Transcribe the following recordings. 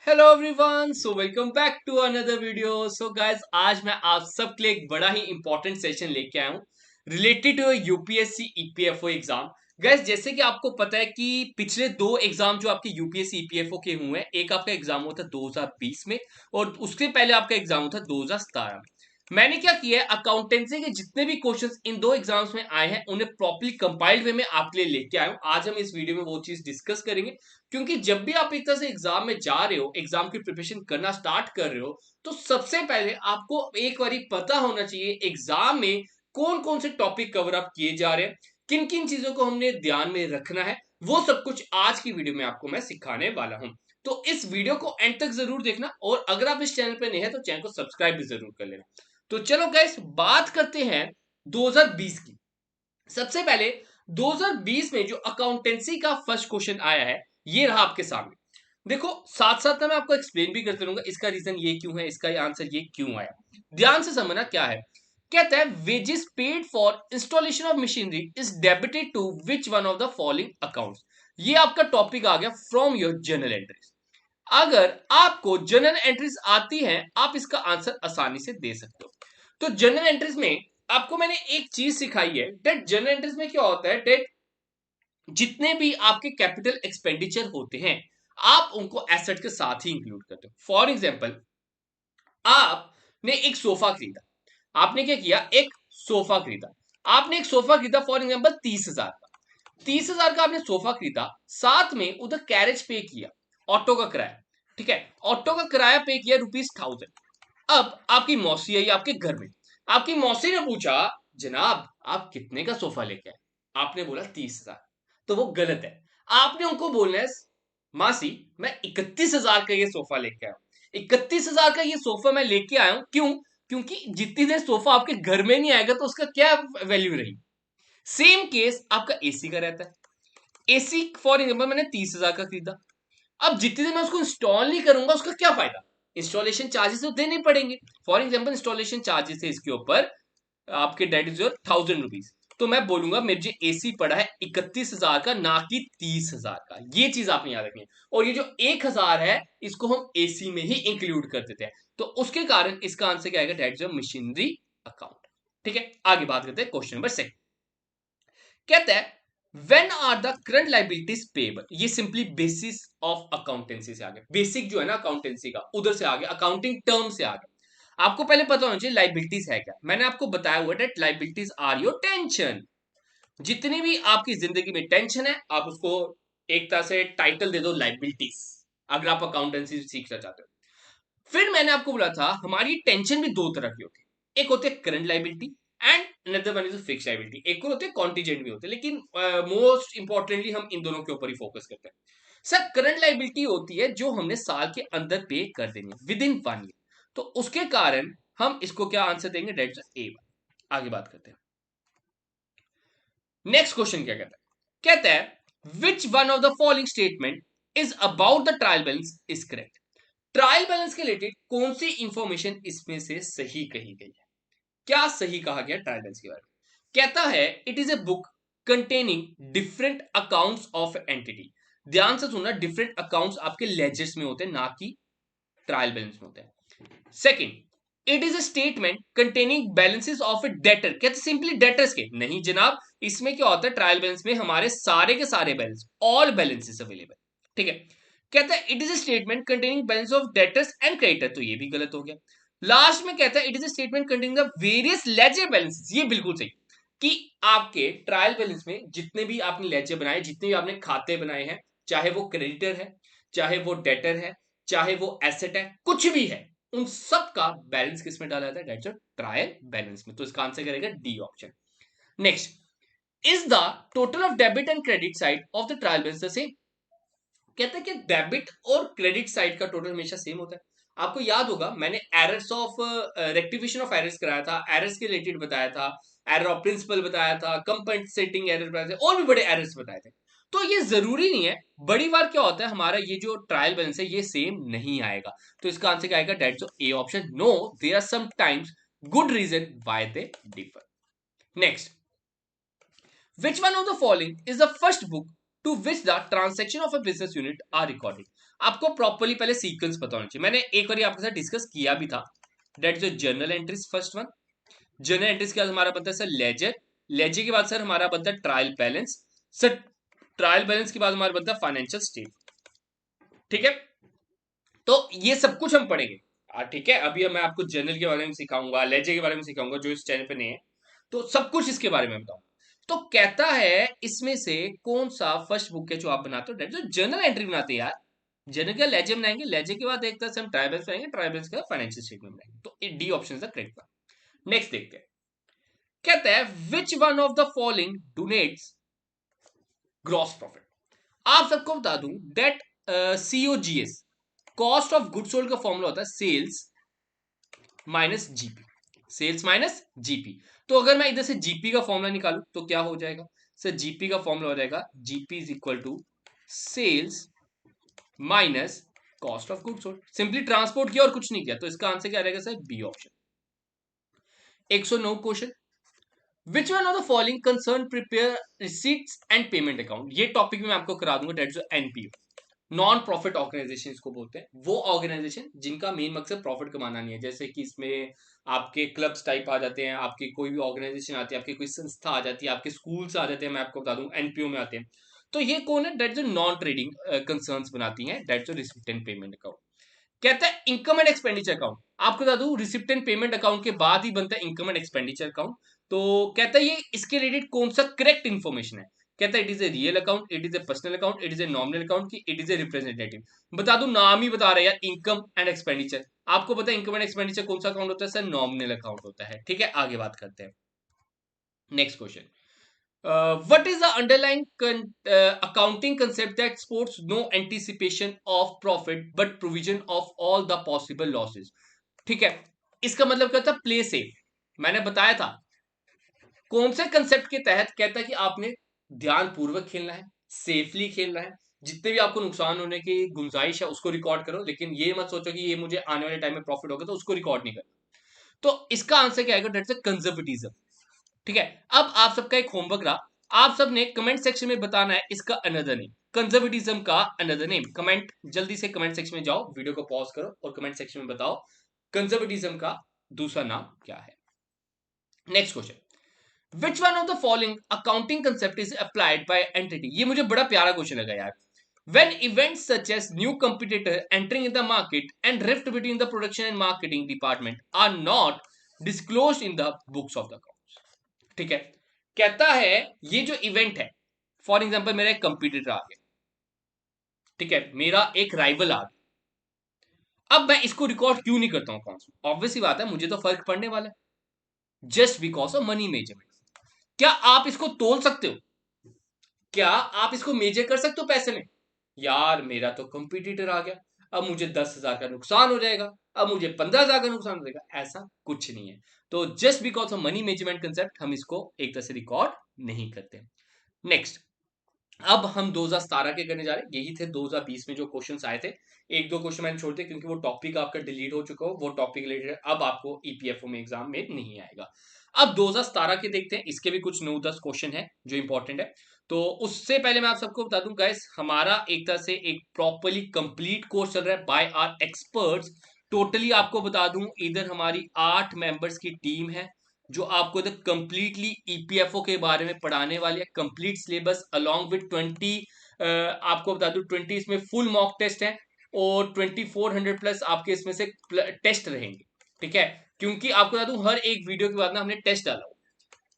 Hello everyone, so welcome back to another video. So guys, आज मैं आप सबके लिए एक बड़ा ही इंपॉर्टेंट सेशन लेके आया हूँ related to UPSC EPFO exam. Guys, जैसे कि आपको पता है कि पिछले दो एग्जाम जो आपके यूपीएससी ईपीएफओ के हुए हैं, एक आपका एग्जाम हुआ था 2020 में और उसके पहले आपका एग्जाम हुआ था 2017 में। मैंने क्या किया है, अकाउंटेंसी के जितने भी क्वेश्चंस इन दो एग्जाम्स में आए हैं उन्हें प्रॉपर्ली कंपाइल्ड वे में आपके लिए लेके आया हूँ। आज हम इस वीडियो में वो चीज डिस्कस करेंगे, क्योंकि जब भी आप एक तरह से एग्जाम में जा रहे हो, एग्जाम की प्रिपरेशन करना स्टार्ट कर रहे हो, तो सबसे पहले आपको एक बारी पता होना चाहिए एग्जाम में कौन कौन से टॉपिक कवर अप किए जा रहे हैं, किन किन चीजों को हमने ध्यान में रखना है। वो सब कुछ आज की वीडियो में आपको मैं सिखाने वाला हूं। तो इस वीडियो को एंड तक जरूर देखना, और अगर आप इस चैनल पे नए हैं तो चैनल को सब्सक्राइब भी जरूर कर लेना। तो चलो गाइस, बात करते हैं 2020 की। सबसे पहले 2020 में जो अकाउंटेंसी का फर्स्ट क्वेश्चन आया है, ये रहा आपके सामने। देखो, साथ साथ में मैं आपको एक्सप्लेन भी करते रहूंगा इसका रीजन ये क्यों है, इसका आंसर ये क्यों आया। ध्यान से समझना क्या है। कहता है wages paid for installation of machinery is debited to which one of the following accounts. ये आपका टॉपिक आ गया फ्रॉम योर जर्नल एंट्रीज। अगर आपको जर्नल एंट्रीज आती हैं, आप इसका आंसर आसानी से दे सकते हो। तो जर्नल एंट्रीज में आपको मैंने एक चीज सिखाई है, डेट जर्नल एंट्रीज में क्या होता है, डेट जितने भी आपके कैपिटल एक्सपेंडिचर होते हैं आप उनको एसेट के साथ ही इंक्लूड करते हो। फॉर एग्जाम्पल, आपने एक सोफा खरीदा। आपने क्या किया, एक सोफा खरीदा। आपने एक सोफा खरीदा फॉर एग्जाम्पल 30,000 का। 30,000 का आपने सोफा खरीदा, साथ में उधर कैरेज पे किया, ऑटो का किराया। ठीक है, ऑटो का किराया पे किया ₹1000। अब आपकी मौसी आई आपके घर में। आपकी मौसी ने पूछा, जनाब आप कितने का सोफा लेके आए? आपने बोला 30,000। तो वो गलत है। आपने उनको बोलना है, मासी मैं 31,000 का ये सोफा लेके आया हूं। 31,000 का ये सोफा मैं लेके आया हूं, क्यों? क्योंकि जितनी देर सोफा आपके घर में नहीं आएगा तो उसका क्या वैल्यू रही। सेम केस आपका एसी का रहता है। एसी फॉर एग्जाम्पल मैंने 30,000 का खरीदा। अब जितनी देर मैं उसको इंस्टॉल नहीं करूंगा उसका क्या फायदा। इंस्टॉलेशन चार्जेस तो देने पड़ेंगे। फॉर एग्जाम्पल इंस्टॉलेशन चार्जेस है इसके ऊपर आपके, डेट इज योर ₹1000। तो मैं बोलूंगा मेरे जो एसी पड़ा है 31,000 का, ना कि 30,000 का। ये चीज आपने याद रखनी है। और ये जो 1,000 है इसको हम एसी में ही इंक्लूड कर देते हैं। तो उसके कारण इसका आंसर क्या आएगा, that is your machinery account. ठीक है, आगे बात करते हैं क्वेश्चन नंबर 6। कहता है when are the current liabilities payable. ये सिंपली बेसिस ऑफ अकाउंटेंसी से आ गया। बेसिक जो है ना अकाउंटेंसी का, उधर से आ गया, अकाउंटिंग टर्म से आ गया। आपको पहले पता होना चाहिए लाइबिलिटीज है क्या। मैंने आपको बताया हुआ है लाइबिलिटीज आर योर टेंशन। जितनी भी आपकी जिंदगी में टेंशन है आप उसको एक तरह से टाइटल दे दो लाइबिलिटीज, अगर आप अकाउंटेंसी सीखना चाहते हो। फिर मैंने आपको बोला था हमारी टेंशन भी दो तरह की होती है। एक होती है current liability and another one is fix liability. एक और होते हैं कॉन्टीजेंट भी होते हैं, लेकिन मोस्ट इंपॉर्टेंटली हम इन दोनों के ऊपर ही फोकस करते हैं। सर, करंट लाइबिलिटी होती है जो हमने साल के अंदर पे कर देनी है विद इन 1 ईयर। तो उसके कारण हम इसको क्या आंसर देंगे, डेट ए। आगे बात करते हैं। नेक्स्ट क्वेश्चन क्या कहता है, कहता है which one of the following statement is about the trial balance is correct. Trial balance के रिलेटेड कौन सी इंफॉर्मेशन इसमें से सही कही गई है? क्या सही कहा गया ट्रायल बैलेंस के बारे में? कहता है it is a book containing different accounts of entity. ध्यान से सुनना, डिफरेंट अकाउंट्स आपके लेजर्स में होते हैं, ना कि ट्रायल बैलेंस में होते हैं। Second, it is a statement containing balances of A debtor. कहते सिंपली डेटर्स के नहीं जनाब, इसमें क्या होता है ट्रायल बैलेंस में हमारे सारे के सारे बैलेंस, ऑल बैलेंसेस अवेलेबल। ठीक है। कहता है it is a statement containing balance of debtors and creditor. तो ये भी गलत हो गया। लास्ट में कहता है it is a statement containing the various ledger balances. ये बिल्कुल सही, कि आपके ट्रायल बैलेंस में जितने भी आपने लेजर बनाए, जितने भी आपने खाते बनाए हैं, चाहे वो क्रेडिटर है, चाहे वो डेटर है, चाहे वो एसेट है, कुछ भी है, उन सब का बैलेंस किस में डाला जाता है, डेट्स योर ट्रायल बैलेंस में। तो इसका आंसर करेगा D option. Next, is the total of debit and credit side of the trial balance the same. कहता है कि डेबिट और क्रेडिट साइड का टोटल हमेशा सेम होता है। आपको याद होगा मैंने errors of rectification of errors कराया था, एरर्स के रिलेटेड बताया था, एरर ऑफ प्रिंसिपल बताया था, कंपनसेटिंग एरर बताया था, और भी बड़े एरर्स बताए थे। तो ये जरूरी नहीं है, बड़ी बार क्या होता है हमारा ये जो ट्रायल बैलेंस है ये सेम नहीं आएगा। तो इसका आंसर क्या आएगा, that's A option. No, there are some times good reason why they differ. Next, which one of the following is the first book to which the transaction of a business unit are recorded? आपको properly पहले sequence पता होना चाहिए। मैंने एक बार आपके साथ discuss किया भी था। That is journal entries first one. Journal entries के बाद हमारा बनता है सर लेजर। लेजर के बाद सर हमारा बनता है trial balance. Sir trial balance के बाद हमारा बनता है फाइनेंशियल स्टेट। ठीक है, तो ये सब कुछ हम पढ़ेंगे। ठीक है, अभी मैं आपको जर्नल के बारे में सिखाऊंगा, लेजर के बारे में सिखाऊंगा जो इस चैनल पे नहीं है, तो सब कुछ इसके बारे में बताऊंगा। तो कहता है इसमें से कौन सा फर्स्ट बुक है जो आप बनाते हो, जो जर्नल एंट्री बनाते हैं यार। जर्नल का लेजर बनाएंगे, लेजर के बाद एक तरह से हम ट्राइबल्स बनाएंगे, ट्राइबल्स का फाइनेंशियल स्टेटमेंट बनाएंगे। तो D option is the correct one. Next देखते हैं, कहता है which one of the following denotes gross profit. आप सबको बता दूं that COGS, cost of good sold का फॉर्मूला होता है sales minus GP. Sales minus GP. तो अगर मैं इधर से जीपी का फॉर्मूला निकालूं तो क्या हो जाएगा सर, जीपी का फॉर्मूला हो जाएगा GP is equal to sales minus cost of good sold. Simply transport किया और कुछ नहीं किया, तो इसका आंसर क्या रहेगा sir, B option. 109 question, which one of the following concern prepare receipts and payment account. ये टॉपिक भी मैं आपको करा दूंगा, that is NPO, non profit organisation इसको बोलते हैं। वो ऑर्गेनाइजेशन जिनका मेन मकसद प्रॉफिट कमाना नहीं है, जैसे कि इसमें आपके क्लब्स टाइप आ जाते हैं, आपकी कोई भी ऑर्गेनाइजेशन आती है, आपकी कोई संस्था आ जाती है, आपके स्कूल्स आ जाते हैं, मैं आपको बता दूं एनपीओ में आते हैं। तो ये कौन है, डेट जो नॉन ट्रेडिंग कंसर्न्स बनाती हैं, डेट जो रिसिप्ट एंड पेमेंट अकाउंट। कहता है इनकम एंड एक्सपेंडिचर अकाउंट। आपको बता दूं रिसिप्ट एंड पेमेंट अकाउंट के बाद ही बनता है इनकम एंड एक्सपेंडिचर अकाउंट। तो कहता है ये इसके रिलेटेड कौन सा करेक्ट इन्फॉर्मेशन है। कहता है it is a real account, it is a personal account, it is a nominal account, की इट इज ए रिप्रेजेंटेटिव। बता दूं नाम ही बता रहा है यार, इनकम एंड एक्सपेंडिचर। आपको पता है इनकम एंड एक्सपेंडिचर कौन सा अकाउंट होता है सर, नॉमिनल अकाउंट होता है। ठीक है, आगे बात करते हैं। Next question, what is the underlying accounting concept that supports no anticipation of profit but provision of all the possible losses। ठीक है, इसका मतलब क्या होता है, प्ले सेफ। मैंने बताया था कौन से कंसेप्ट के तहत, कहता है कि आपने ध्यान पूर्वक खेलना है, सेफली खेलना है, जितने भी आपको नुकसान होने की गुंजाइश है उसको रिकॉर्ड करो, लेकिन ये मत सोचो कि ये मुझे आने वाले टाइम में प्रॉफिट होगा तो उसको रिकॉर्ड नहीं करना। तो इसका आंसर क्या आएगा, डेट्स कंजर्वेटिज्म। ठीक है, अब आप सबका एक होमवर्क रहा, आप सब ने कमेंट सेक्शन में बताना है इसका अनदर नेम, कंजर्वेटिज्म का अनदर नेम। कमेंट जल्दी से कमेंट सेक्शन में जाओ, वीडियो को पॉज करो और कमेंट सेक्शन में बताओ कंजर्वेटिज्म का दूसरा नाम क्या है। Next question, which one of the following accounting concept is applied by entity. ये मुझे बड़ा प्यारा क्वेश्चन लगा यार। When events such as new competitor entering in the market and rift between the production and marketing department are not disclosed in the books of the accounts। ठीक है, कहता है ये जो इवेंट है, फॉर एग्जाम्पल मेरा एक कंपटीटर आ गया, ठीक है, मेरा एक राइवल आ गया, अब मैं इसको रिकॉर्ड क्यों नहीं करता हूं अकाउंट्स में, ऑब्वियस बात है मुझे तो फर्क पड़ने वाला है, just because of money measurement. क्या आप इसको तोल सकते हो, क्या आप इसको मेजर कर सकते हो पैसे में, यार मेरा तो कंपटीटर आ गया, अब मुझे 10,000 का नुकसान हो जाएगा, अब मुझे 15,000 का नुकसान हो जाएगा, ऐसा कुछ नहीं है। तो just because of money measurement concept हम इसको एक तरह से रिकॉर्ड नहीं करते। नेक्स्ट, अब हम 2017 के करने जा रहे हैं, यही थे 2020 में जो क्वेश्चंस आए थे। एक दो क्वेश्चन मैंने छोड़ दिए क्योंकि वो टॉपिक आपका डिलीट हो चुका हो, वो टॉपिक रिलेटेड अब आपको ईपीएफओ में एग्जाम में नहीं आएगा। अब 2017 के देखते हैं, इसके भी कुछ 9-10 क्वेश्चन है जो इंपॉर्टेंट है। तो उससे पहले मैं आप सबको बता दूं गाइस, हमारा एक तरह से एक प्रॉपरली कंप्लीट कोर्स चल रहा है बाय आर एक्सपर्ट्स। टोटली आपको बता दूं इधर हमारी 8 मेंबर्स की टीम है जो आपको इधर कंप्लीटली ईपीएफओ के बारे में पढ़ाने वाली है, कंप्लीट सिलेबस अलोंग विद 20, आपको बता दूं 20 इसमें फुल मॉक टेस्ट है और 2400 प्लस आपके इसमें से टेस्ट रहेंगे। ठीक है, क्योंकि आपको बता दूं हर एक वीडियो के बाद ना हमने टेस्ट डाला हुआ,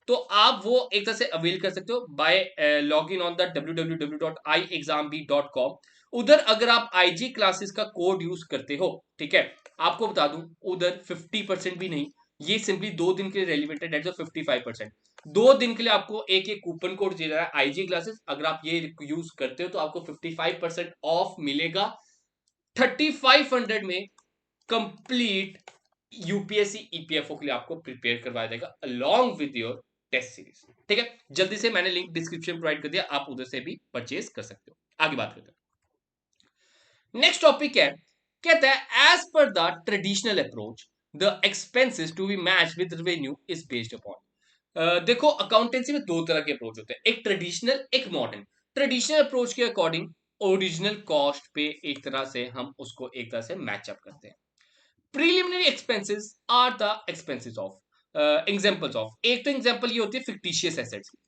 तो आप वो एक तरह से अवेल कर सकते हो by log in on the www.iexambee.com। उधर अगर आप आईजी क्लासेस का कोड यूज करते हो, ठीक है, आपको बता दूं उधर 50% भी नहीं, ये सिंपली 2 दिन के लिए रेलिवेंट है, डेट्स 55%। 2 दिन के लिए आपको एक एक कूपन कोड दे रहा है आईजी क्लासेस, अगर आप ये यूज करते हो तो आपको 55% ऑफ मिलेगा। 3500 में कंप्लीट यूपीएससी ईपीएफओ के लिए आपको प्रिपेयर करवाया जाएगा along with your test series. ठीक है, जल्दी से मैंने लिंक डिस्क्रिप्शन प्रोवाइड कर दिया, आप उधर से भी परचेज कर सकते हो। आगे बात करते हैं। नेक्स्ट टॉपिक है, कहता है as per the traditional approach the expenses to be match with revenue is based upon. देखो अकाउंटेंसी में 2 तरह के अप्रोच होते हैं, एक ट्रेडिशनल एक मॉडर्न। ट्रेडिशनल अप्रोच के अकॉर्डिंग ओरिजिनल कॉस्ट पे एक तरह से हम उसको एक तरह से मैच अप करते हैं। Preliminary expenses are the expenses of examples of, एक तो एग्जांपल ये होती है फिक्टिशियस एसेट्स की,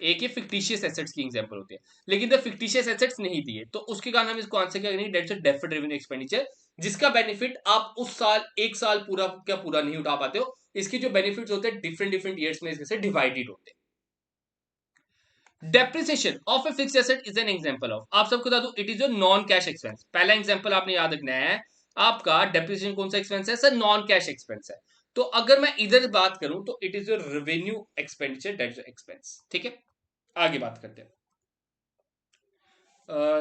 एक ये फिक्टिशियस एसेट्स की एग्जांपल होती है, लेकिन द फिक्टिशियस एसेट्स नहीं दिए तो उसके कारण हम इसको आंसर क्या करेंगे, डेट्स डेफर्ड रेवेन्यू एक्सपेंडिचर, जिसका बेनिफिट आप उस साल एक साल पूरा क्या पूरा नहीं उठा पाते हो, इसके जो बेनिफिट्स होते हैं डिफरेंट डिफरेंट ईयर्स में इससे डिवाइडेड होते हैं। Depreciation of a fixed asset is an example of, आप सबको बता दूं it is your non cash expense. पहला एग्जांपल आपने याद रखना है, आपका डेप्रिसिएशन कौन सा एक्सपेंस है सर, नॉन कैश एक्सपेंस है। तो अगर मैं इधर बात करूं तो it is your revenue expenditure that is expense. ठीक है, आगे बात करते हैं।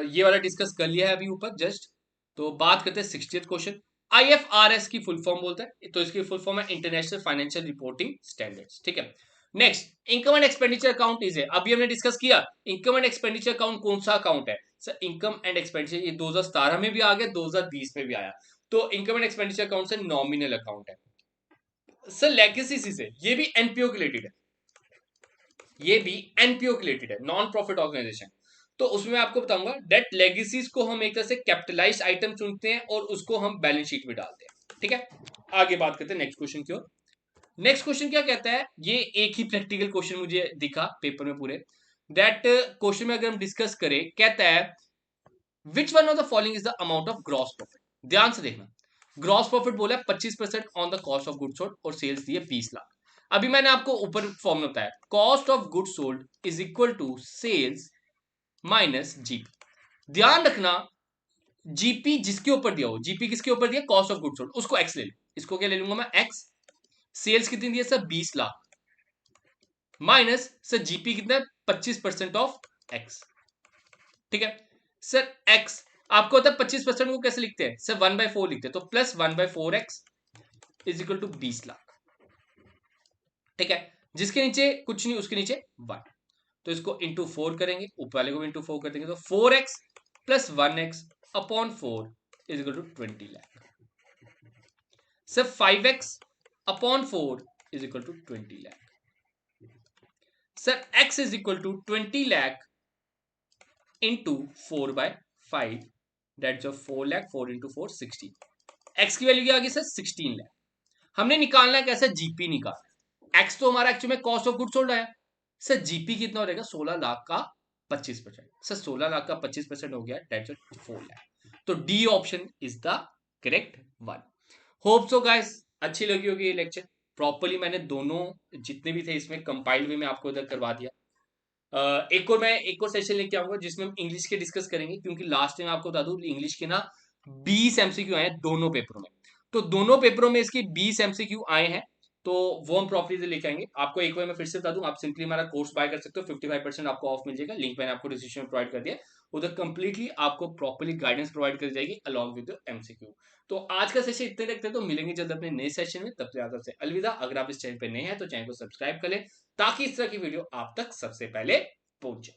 ये वाला डिस्कस कर लिया है अभी ऊपर जस्ट। तो बात करते हैं 60th क्वेश्चन। आईएफआरएस की फुल फॉर्म बोलता है, तो इसकी फुल फॉर्म है इंटरनेशनल फाइनेंशियल रिपोर्टिंग स्टैंडर्ड्स। ठीक है, next income and expenditure account is है, अभी हमने डिस्कस किया इनकम एंड एक्सपेंडिचर अकाउंट कौन सा अकाउंट है सर, इनकम एंड एक्सपेंडिचर, ये 2017 में भी आ गया 2020 में भी आया। तो इनकम एंड एक्सपेंडिचर अकाउंट से नॉमिनल अकाउंट है सर। लेगेसी से ये भी एनपीओ के रिलेटेड है, ये भी एनपीओ के रिलेटेड है, नॉन प्रॉफिट ऑर्गेनाइजेशन। तो उसमें आपको बताऊंगा डेट लेगेसीज को हम एक तरह से कैपिटलाइज्ड आइटम चुनते हैं और उसको हम बैलेंस शीट में डालते हैं। ठीक है, आगे बात करते हैं नेक्स्ट क्वेश्चन की ओर। नेक्स्ट क्वेश्चन क्या कहता है, ये एक ही प्रैक्टिकल क्वेश्चन मुझे दिखा पेपर में पूरे, दैट क्वेश्चन में अगर हम डिस्कस करें, कहता है which one of the following is the amount of gross profit. ध्यान से देखना, ग्रॉस प्रॉफिट बोला है 25% on the cost of goods sold और सेल्स दिए 20 लाख। अभी मैंने आपको ऊपर फॉर्मूला बताया, cost of goods sold is equal to sales minus GP. ध्यान रखना, जीपी जिसके ऊपर दिया हो, जीपी किसके ऊपर दिया, कॉस्ट ऑफ गुड्स सोल्ड, उसको एक्स ले लो, इसको क्या ले लूंगा मैं एक्स। सेल्स कितनी दी है sir 20 lakh, minus sir GP कितना है 25% ऑफ एक्स। ठीक है सर, एक्स आपको होता है 25% को कैसे लिखते हैं सर, 1/4 लिखते हैं, तो plus 1/4 x is equal to 20 lakh. ठीक है, जिसके नीचे कुछ नहीं उसके नीचे 1, तो इसको इंटू 4 करेंगे, ऊपर वाले को भी इंटू 4 कर देंगे, तो 4x plus 1x upon 4 is equal to 20 lakh. Sir 5x upon 4 is equal to 20 lakh. Sir x is equal to 20 lakh into 4/5, that's of 4 lakh, 4 into 4 16। x की वैल्यू क्या आ गई सर 16 लाख। हमने निकालना है कैसे, जीपी निकालना, x तो हमारा एक्चुअली में कॉस्ट ऑफ गुड्स सोल्ड है सर, जीपी कितना हो जाएगा 16 लाख का 25%, सर 16 लाख का 25% हो गया, दैट्स 4 लाख। तो D option is the correct one. Hope so guys अच्छी लगी होगी ये लेक्चर, प्रॉपर्ली मैंने दोनों जितने भी थे इसमें कंपाइल्ड वे में आपको इधर करवा दिया। एक और सेशन लेके आऊंगा जिसमें हम इंग्लिश के डिस्कस करेंगे, क्योंकि लास्ट टाइम आपको बता दूं इंग्लिश के ना 20 एमसीक्यू आए हैं दोनों पेपरों में, तो दोनों पेपरों में इसकी 20 एमसीक्यू आए हैं, तो वो हम प्रॉपर्ली से लेके आएंगे। आपको एक बार मैं फिर से बता दूं, आप सिंपली हमारा कोर्स बाय कर सकते हो, 55% आपको ऑफ मिल जाएगा, लिंक मैंने आपको डिस्क्रिप्शन में प्रोवाइड कर दिया, उधर कंप्लीटली आपको प्रॉपर्ली गाइडेंस प्रोवाइड कर जाएगी अलॉन्ग विद एमसीक्यू। तो आज का सेशन इतने रखते हैं, तो मिलेंगे जल्द अपने नए सेशन में, तब तक से अलविदा। अगर आप इस चैनल पे नए हैं तो चैनल को सब्सक्राइब कर लें, ताकि इस तरह की वीडियो आप तक सबसे पहले पहुंचे।